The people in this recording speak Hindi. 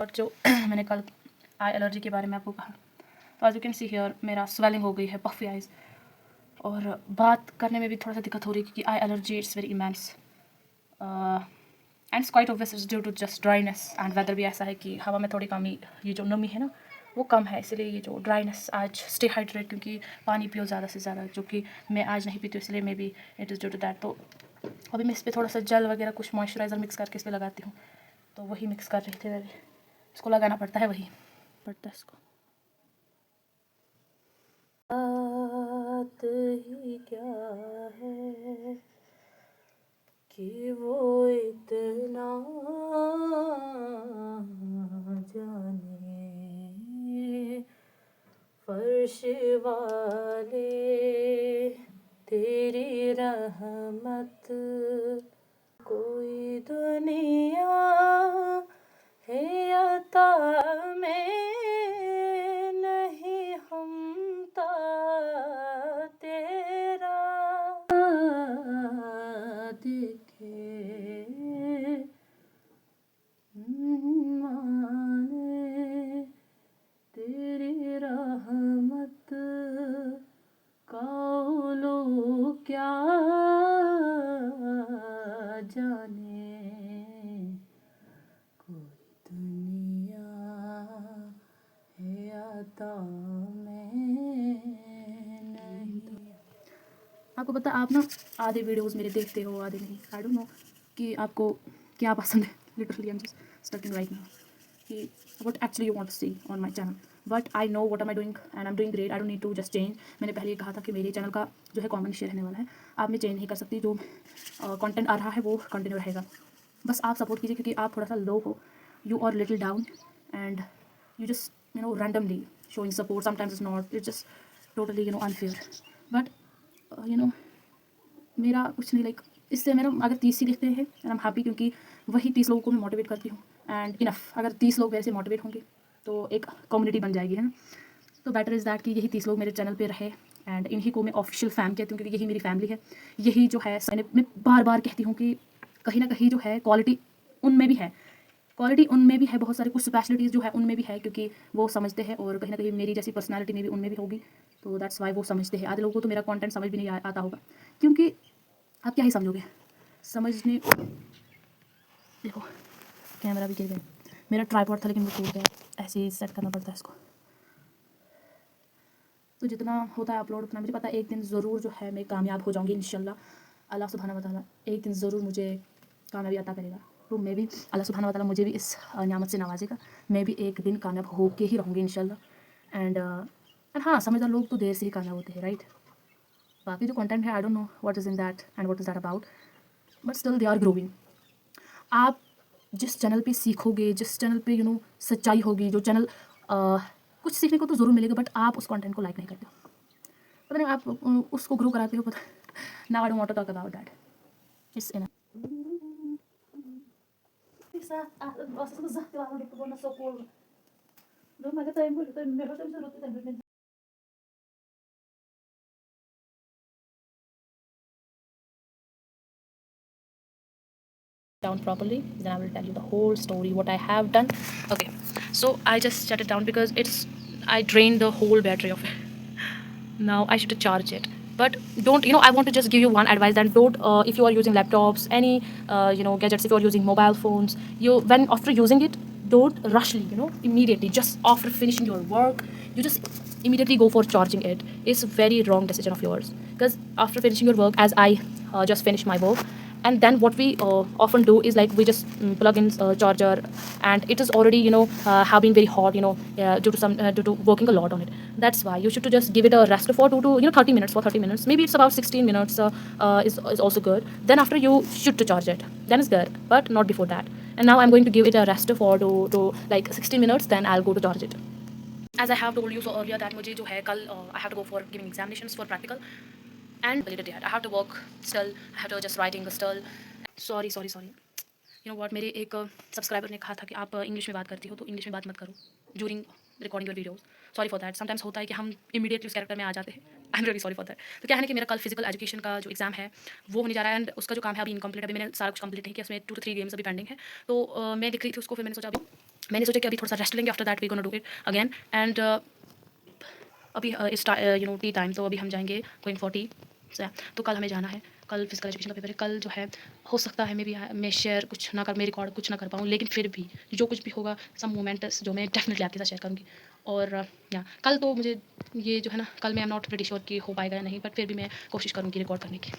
और जो मैंने कल आई एलर्जी के बारे में आपको कहा, तो as you can see here मेरा स्वेलिंग हो गई है, पफी आइज, और बात करने में भी थोड़ा सा दिक्कत हो रही है क्योंकि eye allergy it's very immense and it's quite obvious, it's due to just dryness and weather भी ऐसा है कि हवा में थोड़ी कमी, ये जो नमी है ना वो कम है, इसलिए ये जो ड्राइनेस। आज स्टे हाइड्रेट, क्योंकि पानी पियो ज़्यादा से ज़्यादा, जो कि मैं आज नहीं पीती हूँ, इसलिए maybe it is due to that. तो अभी मैं इस पर थोड़ा सा जेल वगैरह कुछ मॉइस्चराइज़र मिक्स करके इस पर लगाती हूँ, तो वही मिक्स कर रही थी मैं भी। इसको लगाना पड़ता है, वही पड़ता है इसको। बात ही क्या है कि वो इतना जाने, फर्श वाले तेरी रहमत, कोई दुनिया है अता में नहीं हमता तेरा देखे माने तेरी रहमत कौलो क्या जाने, कोई दुनिया है अता में नहीं। आपको पता, आप ना आधे वीडियोस मेरे देखते हो, आधे नहीं। आई डोंट नो कि आपको क्या पसंद है। Literally I am just stucking right now कि what actually you want to see on my channel, but I know what am I doing and I'm doing great. I don't need to just change. मैंने पहले कहा था कि मेरे चैनल का जो है कॉमन शेयर रहने वाला है, आप मैं चेंज नहीं कर सकती, जो कंटेंट आ रहा है वो कंटिन्यू रहेगा। बस आप सपोर्ट कीजिए, क्योंकि आप थोड़ा सा लो हो, you are little down and you just randomly showing support. Sometimes it's not, it's just totally unfair, but मेरा कुछ नहीं, लाइक इससे मेरा अगर 30 ही लिखते हैं एंड आई एम हैप्पी, क्योंकि वही 30 लोगों को मैं मोटिवेट करती हूँ एंड इनफ। अगर 30 लोग मेरे से मोटिवेट होंगे तो एक कम्युनिटी बन जाएगी, है ना। तो बेटर इज़ दैट कि यही 30 लोग मेरे चैनल पे रहे एंड इन्हीं को मैं ऑफिशियल फैन कहती हूँ, क्योंकि यही मेरी फैमिली है। यही जो है, मैं बार बार कहती हूँ कि कहीं ना कहीं जो है क्वालिटी उनमें भी है, क्वालिटी उनमें भी है, बहुत सारे कुछ स्पेशलिटीज़ जो है उनमें भी है, क्योंकि वो समझते हैं, और कहीं ना कहीं मेरी जैसी पर्सनालिटी में भी उनमें भी होगी, तो दैट्स वाई वो समझते हैं। आधे लोगों को तो मेरा कंटेंट समझ भी नहीं आता होगा, क्योंकि आप क्या ही समझोगे समझने। देखो कैमरा भी गिर गया, मेरा ट्राइपॉड था लेकिन वो टूट गया, ऐसे ही सेट करना पड़ता है इसको। तो जितना होता है अपलोड उतना, मुझे पता है एक दिन ज़रूर जो है मैं कामयाब हो जाऊंगी इंशाल्लाह। अल्लाह सुब्हाना व तआला एक दिन ज़रूर मुझे कामयाबी अता करेगा, तो मैं भी अल्लाह सुब्हाना व तआला मुझे भी इस नियामत से नवाजेगा। मैं भी एक दिन कामयाब होके ही रहूँगी इंशाल्लाह। एंड हाँ, समझदार लोग तो देर से ही कामयाब होते हैं, राइट। बाकी जो कंटेंट है, I don't know what is in that and what is that about, but still they are growing. आप जिस चैनल पे सीखोगे, जिस चैनल पे सच्चाई होगी, जो चैनल कुछ सीखने को तो ज़रूर मिलेगा, बट आप उस कंटेंट को लाइक नहीं करते हो, पता नहीं आप उसको ग्रो कराते हो, पता। Now I don't want to talk about that, it's in down properly, then I will tell you the whole story what I have done. Okay, so I just shut it down because I drained the whole battery of it. Now I should charge it, but don't, I want to just give you one advice, that don't, if you are using laptops, any gadgets, if you are using mobile phones, when after using it, don't rushly, immediately, just after finishing your work, you just immediately go for charging it. It's a very wrong decision of yours, because after finishing your work, as I just finished my work, and then what we often do is, like, we just plug in charger, and it is already have been very hot, due to working a lot on it. That's why you should to just give it a rest for 2 to 30 minutes. For 30 minutes, maybe it's about 16 minutes, is also good. Then after, you should to charge it, then it's good, but not before that. And now I'm going to give it a rest for to like 16 minutes, then I'll go to charge it. As I have told you so earlier that मुझे जो है कल I have to go for giving examinations for practical, and related yet I have to work still, I have to just writing still. Sorry, what, मेरे एक सब्सक्राइबर ने कहा था कि आप इंग्लिश में बात करती हो, तो इंग्लिश में बात मत करो during recording your videos. Sorry for that. Sometimes होता है कि हम इमीडिएटली उस कैरेक्टर में आ जाते हैं। I am really sorry for that. तो क्या है ना कि मेरा कल फिजिकल एजुकेशन का जो एग्जाम है वो होने जा रहा है, एंड उसका जो काम है अभी इनकम्प्लीट, अभी मैंने सारा कुछ कंप्लीट नहीं किया, उसमें 2 to 3 गेम्स अभी पेंडिंग है। तो मैं लिख रही थी उसको, फिर मैंने सोचा अभी मैंने सोचा कि अभी थोड़ा सा रेस्ट लेंगे, after that we gonna do it again. And अभी इट्स टी टाइम, तो अभी हम जाएंगे गोइंग फॉर टी। तो कल हमें जाना है, कल फिजिकल एजुकेशन का पेपर है। कल जो है हो सकता है मैं शेयर कुछ ना कर, मैं रिकॉर्ड कुछ ना कर पाऊँ, लेकिन फिर भी जो कुछ भी होगा सम मोमेंट्स जो मैं डेफिनेटली आपके साथ शेयर करूँगी। और या कल तो मुझे ये जो है ना, कल मैं एम नॉट प्रीटी श्योर कि हो पाएगा या नहीं, बट फिर भी मैं कोशिश करूँगी रिकॉर्ड करने की।